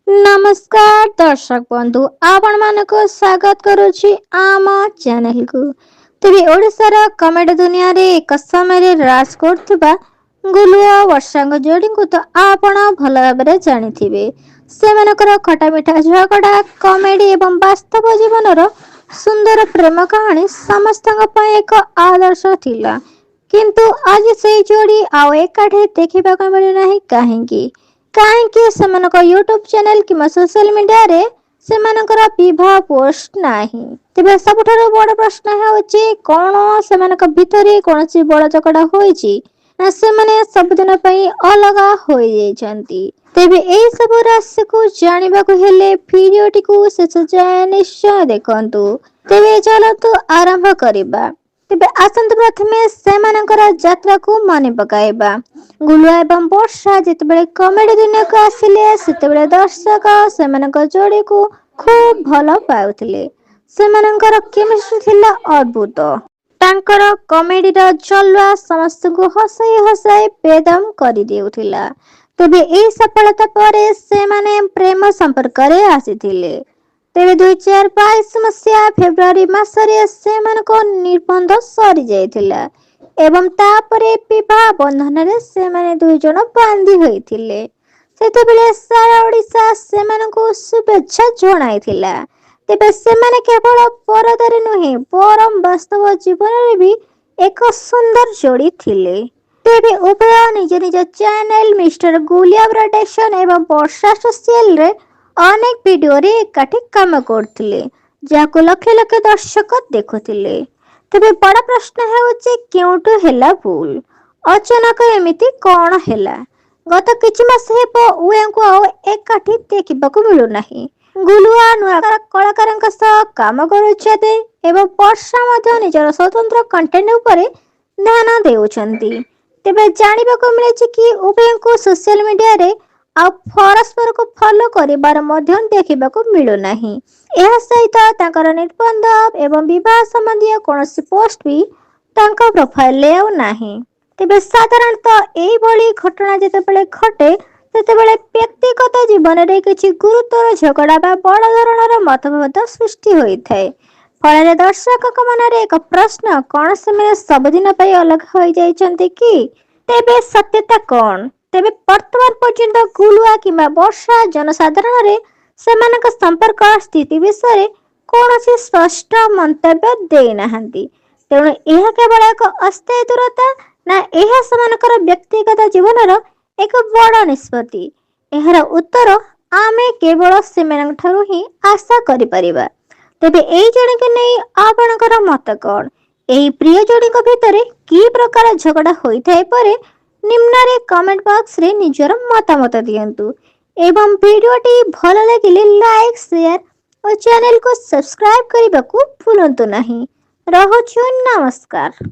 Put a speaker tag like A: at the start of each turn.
A: नमस्कार दर्शक बंधु आपण मानको स्वागत करुछि आम चैनल को। तेबे ओडिसार कमेडी दुनिया रे एक समय रे राज करथुबा गुलुआ वर्षांग जोड़ी को तो आपण भल भाबरे जानिथिबे। सेमानकर खटा मिठा झगड़ा कमेडी एवं वास्तव जीवन रो सुंदर प्रेम कहानी समस्तଙ୍କ ପାଇଁ ଏକ आदर्श थिला। किंतु आज से जोड़ी आउ एकाठे देखिबा को मिलु नाही काहेकि सेमानक यूट्यूब चैनल कि सोशल मीडिया रे सेमानकर विवाह पोस्ट नाही। तेबे सबठारो बड़ प्रश्न हेउची कोन सेमानक भितरे कोनसी बड़ झगड़ा होईची ना सेमाने सब दिन पई अलगा होई जाइछंती। तेबे एई सब रहस्य को जानिबा को हेले वीडियोटी को शेष जाय निश्चय देखंतु। तेबे चलतु आरंभ करिबा। तेबे आसंत प्रथमे सेमानकर यात्रा को मने पकाइबा। गुलुआ एवं वर्षा जितेबेले कमेडी दुनिया को आसिले सेतेबेले दर्शक सेमानक जोड़ी को खूब भल पाउथिले। सेमानकर केमिस्ट्री थिला अद्भुत। तांकर कमेडी रो चलवा समस्त को हसाई हसाई बेदम करि देउथिला। तेबे एई सफलता परे सेमाने प्रेम संपर्क रे आसीथिले। तेबे 2022 मसिया फेब्रुआरी मासरे सेमानको निर्बंध सरी जाइथिला एवं तापरे विवाह बंधन रे सेमाने दुई जण बांधी होइथिले। सेतेबेले सारा ओडिसा सेमानको शुभेच्छा जणाइथिला। तेबे सेमाने केवल परदारे नुहे परम वास्तव जीवन रे भी एक सुंदर जोड़ी थिले। तेबे उभय निज निज चैनल मिस्टर गुलिया प्रोडक्शन एवं वर्षा सोशल रे अनेक वीडियो रे एकाठी काम करथिले जाको लक्ष लक्ष दर्शक देखुथिले। तेबे बड़ा प्रश्न हेउचे केउटु हेला भूल अचानक एमिति कोन हेला। गत किछि मास हेबो उयांको आ एकाठी देखिबाकू मिलु नाही। गुलुआ नुआ कलाकारंक सह काम करूछते एवं वर्षा मध्ये निजर स्वतंत्र कंटेंट उपरे ध्यान देउछंती। तेबे जानिबाकू मिले कि उभयंको सोशल मीडिया रे आ परस्पर को फॉलो करिबार मध्य देखिबाकू मिलु नाही। एहा सहित तांकर निर्बंध एवं विवाह संबंधी कोनोसी पोस्ट भी तांका प्रोफाइल ले आउ नाही। तेबे साधारणतः एई भली घटना जेतेबेले घटे तेतेबेले व्यक्तिगत जीवन रे किछि गुरुतर झगड़ा बा बड़ धरणर मतभेद सृष्टि होइथाय। फଳରେ दर्शकक मनरे एक प्रश्न कोन समय सब दिन पई अलग होई जाइछंती कि तेबे सत्यता कोन। तेबे वर्तमान पर्यंत गुलुआ किंबा वर्षा जनसाधारण रे सेमानक संपर्क स्थिति विषय कोनोसी स्पष्ट मंतव्य देई नाहंती। तेणु यह केवल एक अस्थायी दूरता ना यह सेमानकर व्यक्तिगत जीवन रो एक बड़ निष्पत्ति। एहर उत्तर आमे केवल सेमानक ठारू ही आशा करि परिबा। तेबे एई जोड़ी के नै आपनकर मत कोन। एई प्रिय जोड़ी को भितरे की प्रकार झगड़ा होइथाय परे निम्न रे कमेंट बॉक्स रे निजर मतामत दियंतु एवं वीडियोटी भल लागिले लाइक शेयर और चैनल को सब्सक्राइब करने को भूलंतु नहीं। रहुछु नमस्कार।